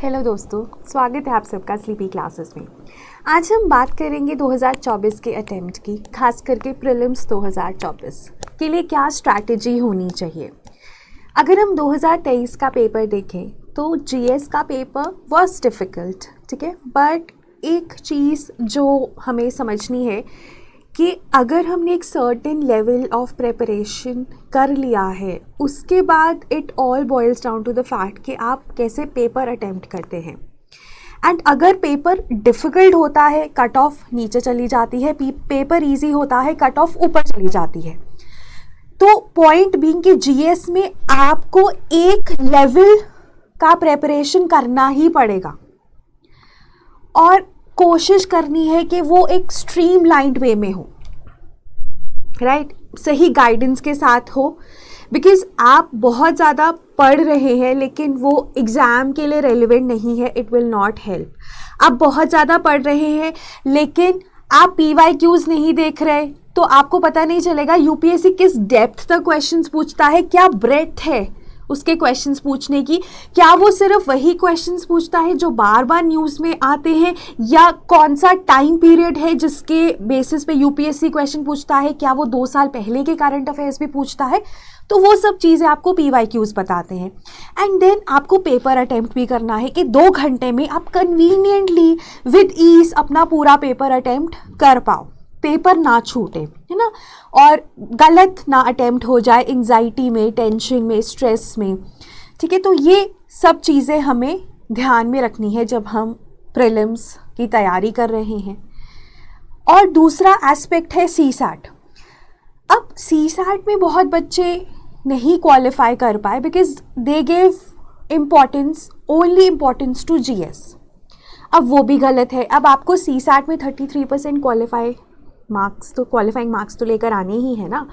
Hello दोस्तों, स्वागत है आप सबका स्लीपी क्लासेस में। आज हम बात करेंगे 2024 के अटेम्प्ट की, खास करके प्रीलिम्स 2024 के लिए क्या स्ट्रैटेजी होनी चाहिए। अगर हम 2023 का पेपर देखें तो जीएस का पेपर वाज डिफ़िकल्ट, ठीक है, बट एक चीज़ जो हमें समझनी है कि अगर हमने एक सर्टेन लेवल ऑफ प्रिपरेशन कर लिया है, उसके बाद it all boils down to the fact कि आप कैसे पेपर अटेम्प्ट करते हैं। एंड अगर पेपर डिफ़िकल्ट होता है, कट ऑफ नीचे चली जाती है, पेपर इजी होता है, कट ऑफ ऊपर चली जाती है। तो पॉइंट बीइंग कि जीएस में आपको एक लेवल का प्रिपरेशन करना ही पड़ेगा और कोशिश करनी है कि वो एक स्ट्रीमलाइंड वे में हो, राइट, सही गाइडेंस के साथ हो। बिकॉज आप बहुत ज़्यादा पढ़ रहे हैं लेकिन वो एग्ज़ाम के लिए रेलिवेंट नहीं है, इट विल नॉट हेल्प। आप बहुत ज़्यादा पढ़ रहे हैं लेकिन आप PYQs नहीं देख रहे तो आपको पता नहीं चलेगा यूपीएससी किस डेप्थ तक क्वेश्चंस पूछता है, क्या ब्रेथ है उसके क्वेश्चंस पूछने की, क्या वो सिर्फ वही क्वेश्चंस पूछता है जो बार बार न्यूज़ में आते हैं, या कौन सा टाइम पीरियड है जिसके बेसिस पे यूपीएससी क्वेश्चन पूछता है, क्या वो 2 साल पहले के करंट अफेयर्स भी पूछता है। तो वो सब चीज़ें आपको PYQs बताते हैं। एंड देन आपको पेपर अटेम्प्ट भी करना है कि 2 घंटे में आप कन्वीनियंटली विद ईज अपना पूरा पेपर अटेम्प्ट कर पाओ, पेपर ना छूटे, है ना, और गलत ना अटेम्प्ट हो जाए एंजाइटी में, टेंशन में, स्ट्रेस में, ठीक है। तो ये सब चीज़ें हमें ध्यान में रखनी है जब हम प्रीलिम्स की तैयारी कर रहे हैं। और दूसरा एस्पेक्ट है CSAT। अब CSAT में बहुत बच्चे नहीं क्वालिफाई कर पाए because they gave only importance to GS। अब वो भी गलत है। अब आपको CSAT में 33% क्वालिफाइंग मार्क्स तो लेकर आने ही है ना।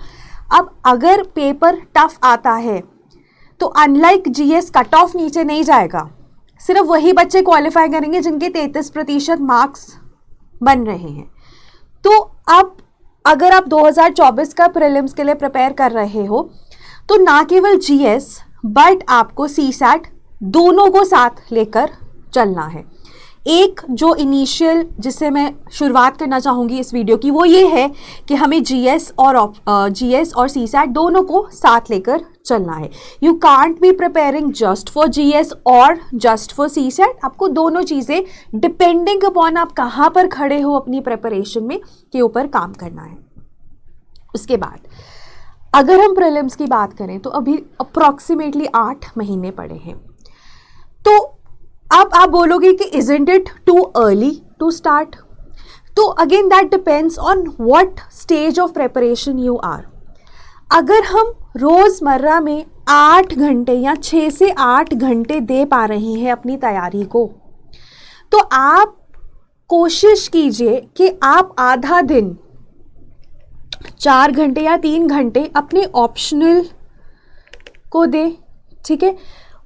अब अगर पेपर टफ आता है तो अनलाइक GS कट ऑफ नीचे नहीं जाएगा, सिर्फ वही बच्चे क्वालिफाई करेंगे जिनके 33% मार्क्स बन रहे हैं। तो अब अगर आप 2024 का प्रीलिम्स के लिए प्रिपेयर कर रहे हो तो ना केवल GS बट आपको CSAT दोनों को साथ लेकर चलना है। एक जो इनिशियल जिससे मैं शुरुआत करना चाहूँगी इस वीडियो की, वो ये है कि हमें GS और CSAT दोनों को साथ लेकर चलना है। You can't be preparing just for GS और जस्ट फॉर CSAT। आपको दोनों चीज़ें डिपेंडिंग अपॉन आप कहाँ पर खड़े हो अपनी प्रिपरेशन में के ऊपर काम करना है। उसके बाद अगर हम प्रीलिम्स की बात करें तो अभी अप्रॉक्सीमेटली 8 महीने पड़े हैं। तो अब आप बोलोगे कि isn't it too early to start, तो again that depends on what stage of preparation you are. अगर हम रोज़मर्रा में 8 घंटे या 6 से 8 घंटे दे पा रहे हैं अपनी तैयारी को, तो आप कोशिश कीजिए कि आप आधा दिन 4 घंटे या 3 घंटे अपने ऑप्शनल को दें, ठीक है।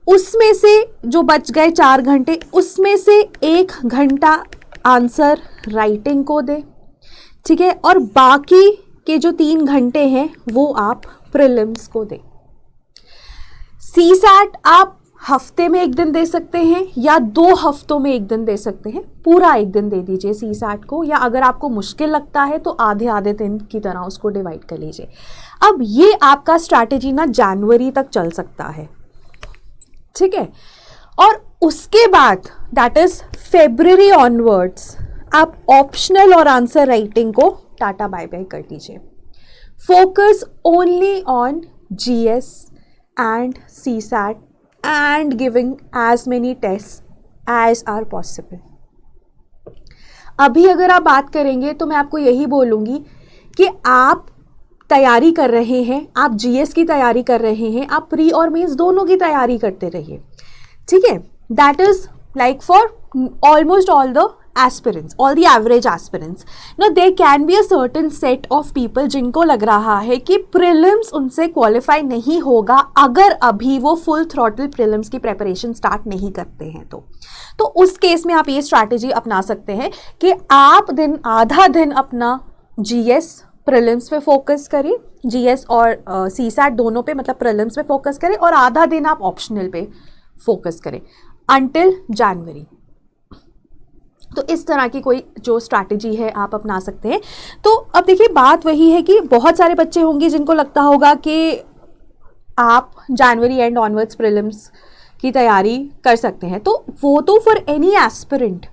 उसमें से जो बच गए 4 घंटे, उसमें से 1 घंटा आंसर राइटिंग को दे, ठीक है, और बाकी के जो 3 घंटे हैं वो आप प्रीलिम्स को दे। CSAT आप हफ्ते में 1 दिन दे सकते हैं या 2 हफ्तों में 1 दिन दे सकते हैं। पूरा 1 दिन दे दीजिए CSAT को, या अगर आपको मुश्किल लगता है तो आधे आधे दिन की तरह उसको डिवाइड कर लीजिए। अब ये आपका स्ट्रैटेजी ना जनवरी तक चल सकता है, ठीक है। और उसके बाद दैट इज February ऑनवर्ड्स आप ऑप्शनल और आंसर राइटिंग को टाटा बाय बाय कर दीजिए। Focus only on GS and CSAT and giving as many tests as are possible. अभी अगर आप बात करेंगे तो मैं आपको यही बोलूँगी कि आप तैयारी कर रहे हैं, आप GS की तैयारी कर रहे हैं, आप प्री और मेंस दोनों की तैयारी करते रहिए, ठीक है। That is like for almost all the aspirants, all the average aspirants. No there can be a certain set of people जिनको लग रहा है कि प्रीलिम्स उनसे क्वालिफाई नहीं होगा अगर अभी वो फुल थ्रॉटल प्रीलिम्स की प्रिपरेशन स्टार्ट नहीं करते हैं। तो उस केस में आप ये स्ट्रैटेजी अपना सकते हैं कि आप आधा दिन अपना GS प्रीलिम्स पे फोकस करें, GS और CSAT दोनों पे, मतलब प्रीलिम्स पे फोकस करें, और आधा दिन आप ऑप्शनल पे फोकस करें। अंटिल जनवरी। तो इस तरह की कोई जो स्ट्रैटेजी है आप अपना सकते हैं। तो अब देखिए बात वही है कि बहुत सारे बच्चे होंगे जिनको लगता होगा कि आप जनवरी एंड ऑनवर्ड्स प्रीलिम्स की तैयारी कर सकते हैं, तो वो तो फॉर एनी एस्पिरेंट,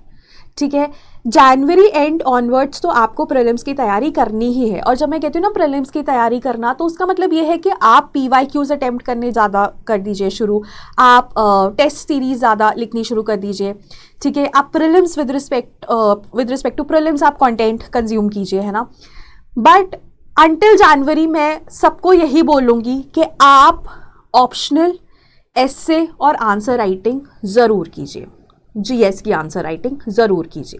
ठीक है। जनवरी एंड ऑनवर्ड्स तो आपको प्रीलिम्स की तैयारी करनी ही है। और जब मैं कहती हूँ ना प्रीलिम्स की तैयारी करना, तो उसका मतलब ये है कि आप PYQs अटेम्प्ट करने ज़्यादा कर दीजिए शुरू, आप टेस्ट सीरीज ज़्यादा लिखनी शुरू कर दीजिए, ठीक है। आप prelims with respect to prelims आप कंटेंट कंज्यूम कीजिए, है ना। बट अंटिल जनवरी मैं सबको यही बोलूँगी कि आप ऑप्शनल एसे और आंसर राइटिंग ज़रूर कीजिए, GS की आंसर राइटिंग ज़रूर कीजिए,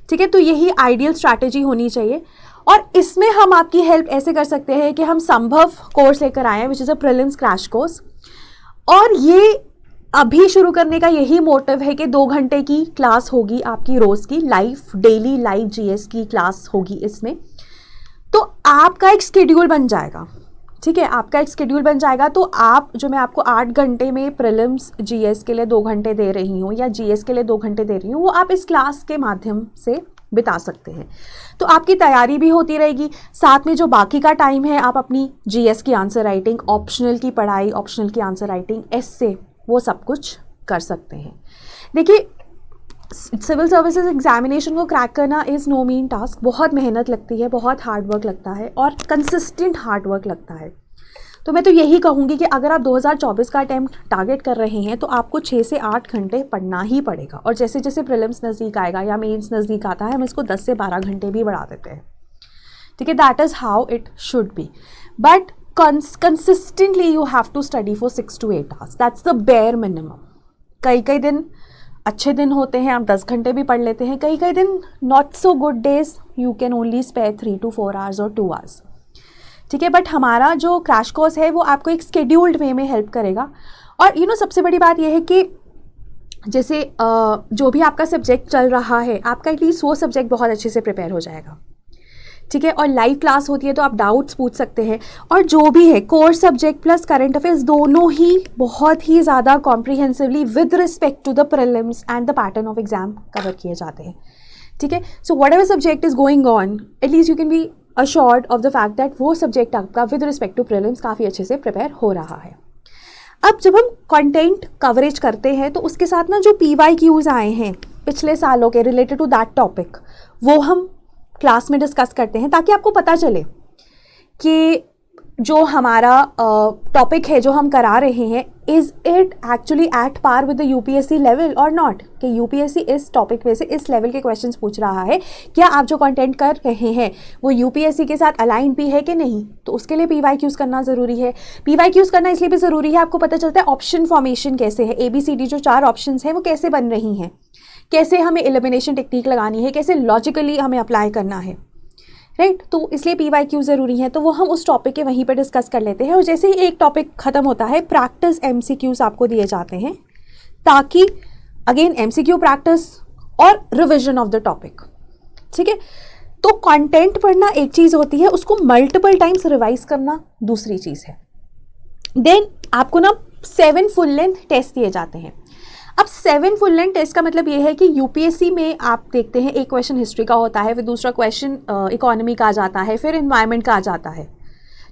ठीक है। तो यही आइडियल स्ट्रैटेजी होनी चाहिए। और इसमें हम आपकी हेल्प ऐसे कर सकते हैं कि हम संभव कोर्स लेकर आए हैं, which is a prelims crash course. और ये अभी शुरू करने का यही मोटिव है कि 2 घंटे की क्लास होगी आपकी रोज़ की, डेली लाइव GS की क्लास होगी इसमें। तो आपका एक शेड्यूल बन जाएगा, ठीक है, आपका एक शेड्यूल बन जाएगा। तो आप जो मैं आपको 8 घंटे में प्रीलिम्स GS के लिए 2 घंटे दे रही हूँ या GS के लिए 2 घंटे दे रही हूँ, वो आप इस क्लास के माध्यम से बिता सकते हैं। तो आपकी तैयारी भी होती रहेगी, साथ में जो बाकी का टाइम है आप अपनी GS की आंसर राइटिंग, ऑप्शनल की पढ़ाई, ऑप्शनल की आंसर राइटिंग, एस्से, वो सब कुछ कर सकते हैं। देखिए सिविल सर्विसेज एग्जामिनेशन को क्रैक करना इज़ नो मीन टास्क, बहुत मेहनत लगती है, बहुत हार्ड वर्क लगता है और कंसिस्टेंट हार्ड वर्क लगता है। तो मैं तो यही कहूँगी कि अगर आप 2024 का अटैम्प्ट टारगेट कर रहे हैं तो आपको 6 से 8 घंटे पढ़ना ही पड़ेगा। और जैसे जैसे प्रीलिम्स नज़दीक आएगा या मेंस नज़दीक आता है, हम इसको 10 से 12 घंटे भी बढ़ा देते हैं, ठीक है। That is how it should be, but consistently you have to study for 6 to 8 hours. That's the bare minimum. कई दिन अच्छे दिन होते हैं, आप 10 घंटे भी पढ़ लेते हैं, कई दिन not so good days you can only spare 3 to 4 hours or 2 hours, ठीक है। बट हमारा जो क्रैश कोर्स है वो आपको एक स्केड्यूल्ड वे में हेल्प करेगा। और सबसे बड़ी बात यह है कि जैसे जो भी आपका सब्जेक्ट चल रहा है, आपका एटलीस्ट वो सब्जेक्ट बहुत अच्छे से प्रिपेयर हो जाएगा, ठीक है। और लाइव क्लास होती है तो आप डाउट्स पूछ सकते हैं। और जो भी है core subject plus current affairs दोनों ही बहुत ही ज़्यादा comprehensively with respect to the prelims and the pattern of exam cover किए जाते हैं, ठीक है। So whatever subject is going on, at least you can be assured of the fact that वो सब्जेक्ट आपका विद रिस्पेक्ट टू प्रीलिम्स काफ़ी अच्छे से प्रिपेयर हो रहा है। अब जब हम कंटेंट कवरेज करते हैं तो उसके साथ ना जो PYQs आए हैं पिछले सालों के रिलेटेड टू दैट टॉपिक, वो हम क्लास में डिस्कस करते हैं, ताकि आपको पता चले कि जो हमारा टॉपिक है जो हम करा रहे हैं, is it actually at par with the UPSC level और नॉट, कि UPSC इस टॉपिक में से इस लेवल के क्वेश्चंस पूछ रहा है, क्या आप जो कंटेंट कर रहे हैं वो UPSC के साथ अलाइन भी है कि नहीं। तो उसके लिए PYQs करना ज़रूरी है। PYQs करना इसलिए भी ज़रूरी है, आपको पता चलता है ऑप्शन फॉर्मेशन कैसे है, ABCD जो 4 ऑप्शन हैं वो कैसे बन रही हैं, कैसे हमें एलिमिनेशन टेक्निक लगानी है, कैसे लॉजिकली हमें अप्लाई करना है, राइट। तो इसलिए PYQ ज़रूरी है, तो वो हम उस टॉपिक के वहीं पर डिस्कस कर लेते हैं। और जैसे ही एक टॉपिक ख़त्म होता है, प्रैक्टिस MCQs आपको दिए जाते हैं, ताकि अगेन MCQ प्रैक्टिस और रिविजन ऑफ द टॉपिक, ठीक है। तो कंटेंट पढ़ना एक चीज़ होती है, उसको मल्टीपल टाइम्स रिवाइज करना दूसरी चीज़ है। देन आपको ना 7 फुल लेंथ टेस्ट दिए जाते हैं। अब 7 फुल लेंथ टेस्ट का मतलब ये है कि UPSC में आप देखते हैं एक क्वेश्चन हिस्ट्री का होता है, फिर दूसरा क्वेश्चन इकोनॉमी का आ जाता है, फिर एनवायरनमेंट का आ जाता है,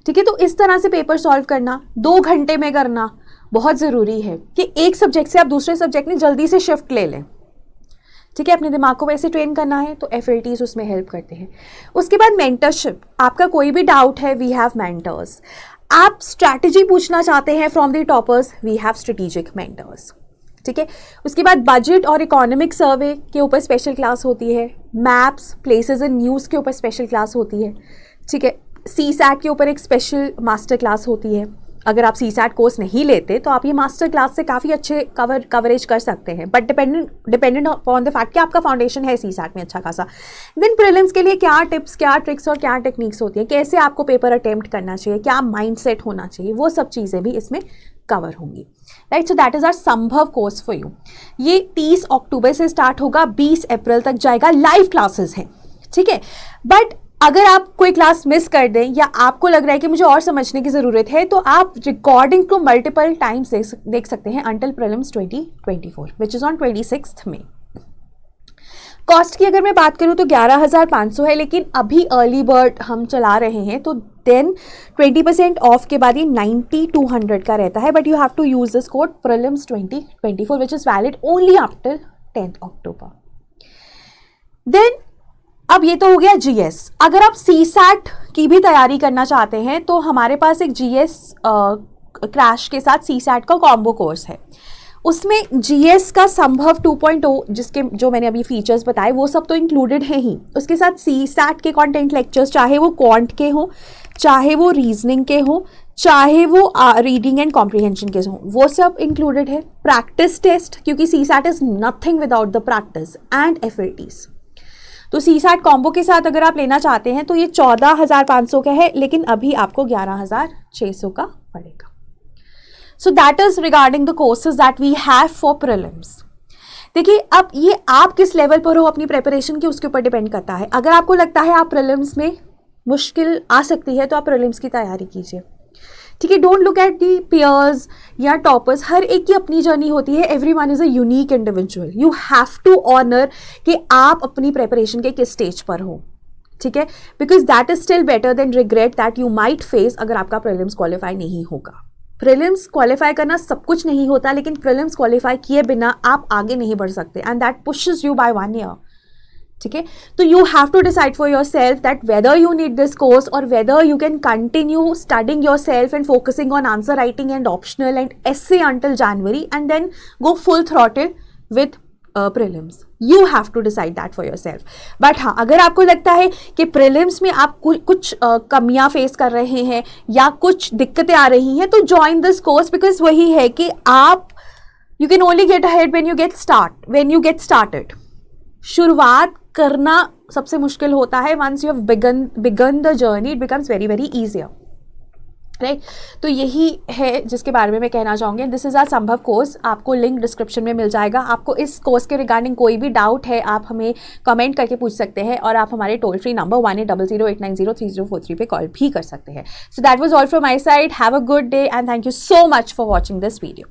ठीक है। तो इस तरह से पेपर सॉल्व करना 2 घंटे में करना बहुत ज़रूरी है कि एक सब्जेक्ट से आप दूसरे सब्जेक्ट में जल्दी से शिफ्ट ले लें, ठीक है। अपने दिमाग को वैसे ट्रेन करना है तो FLTs उसमें हेल्प करते हैं। उसके बाद मेंटरशिप, आपका कोई भी डाउट है, वी हैव मेंटर्स। आप स्ट्रैटेजी पूछना चाहते हैं from the toppers, we have strategic mentors, ठीक है। उसके बाद बजट और इकोनॉमिक सर्वे के ऊपर स्पेशल क्लास होती है, मैप्स, प्लेसेस इन न्यूज़ के ऊपर स्पेशल क्लास होती है, ठीक है। CSAT के ऊपर एक स्पेशल मास्टर क्लास होती है। अगर आप CSAT कोर्स नहीं लेते तो आप ये मास्टर क्लास से काफ़ी अच्छे कवरेज कर सकते हैं, but dependent upon the fact कि आपका फाउंडेशन है CSAT में अच्छा खासा। देन प्रीलिम्स के लिए क्या टिप्स, क्या ट्रिक्स और क्या टेक्निक्स होती है, कैसे आपको पेपर अटेम्प्ट करना चाहिए, क्या माइंडसेट होना चाहिए, वो सब चीज़ें भी इसमें कवर होंगी, right. So that is our Sambhav course for you. ये 30 अक्टूबर से स्टार्ट होगा, 20 अप्रैल तक जाएगा, लाइव क्लासेस हैं, ठीक है। बट अगर आप कोई क्लास मिस कर दें या आपको लग रहा है कि मुझे और समझने की ज़रूरत है, तो आप रिकॉर्डिंग को मल्टीपल टाइम्स देख सकते हैं until prelims 2024 which is on 26 मई। कॉस्ट की अगर मैं बात करूं तो 11,500 है, लेकिन अभी अर्ली बर्ड हम चला रहे हैं, तो देन 20% ऑफ के बाद ये 9,200 का रहता है, but you have to use this code prelims 2024 which is valid only after 10 October. Then अब ये तो हो गया जीएस। अगर आप सीसैट की भी तैयारी करना चाहते हैं तो हमारे पास एक जीएस क्रैश के साथ सीसैट का कॉम्बो कोर्स है। उसमें जीएस का संभव 2.0 जिसके जो मैंने अभी फीचर्स बताए वो सब तो इंक्लूडेड है ही, उसके साथ सीसैट के कंटेंट लेक्चर्स, चाहे वो क्वांट के हों, चाहे वो रीजनिंग के हों, चाहे वो रीडिंग एंड कॉम्प्रिहेंशन के हों, वो सब इंक्लूडेड है। प्रैक्टिस टेस्ट, क्योंकि CSAT is nothing without the practice, and FATs. तो सीसैट कॉम्बो के साथ अगर आप लेना चाहते हैं तो ये 14,500 का है, लेकिन अभी आपको 11,600 का पड़ेगा। So that is regarding the courses that we have for prelims. देखिए, अब ये आप किस लेवल पर हो अपनी प्रिपरेशन की, उसके ऊपर डिपेंड करता है। अगर आपको लगता है आप प्रीलिम्स में मुश्किल आ सकती है तो आप प्रीलिम्स की तैयारी कीजिए, ठीक है। Don't look at the peers या टॉपर्स, हर एक की अपनी जर्नी होती है। Everyone is a unique individual. You have to honour कि आप अपनी प्रिपरेशन के किस स्टेज पर हो, ठीक है, because that is still better than regret that you might face अगर आपका प्रीलिम्स क्वालिफाई नहीं होगा। प्रीलिम्स क्वालिफाई करना सब कुछ नहीं होता, लेकिन प्रीलिम्स क्वालिफाई किए बिना आप आगे नहीं बढ़ सकते, and that pushes you by 1 year, ठीक है। तो you have to decide for yourself that whether you need this course or whether you can continue studying yourself and focusing on answer writing and optional and essay until January, and then go full throttle with prelims. You have to decide that for yourself. But हाँ, अगर आपको लगता है कि prelims में आप कुछ कमियां फेस कर रहे हैं या कुछ दिक्कतें आ रही हैं, तो ज्वाइन दिस कोर्स, बिकॉज वही है कि आप you can only get ahead when you get started. शुरुआत करना सबसे मुश्किल होता है। Once you have begun the journey, it becomes very very easier, right. तो यही है जिसके बारे में मैं कहना चाहूँगी। This is our Sambhav course, आपको लिंक डिस्क्रिप्शन में मिल जाएगा। आपको इस कोर्स के रिगार्डिंग कोई भी डाउट है, आप हमें कमेंट करके पूछ सकते हैं, और आप हमारे टोल फ्री नंबर 1800890303 पे कॉल भी कर सकते हैं। So that was all from my side. Have a good day and thank you so much for watching this video.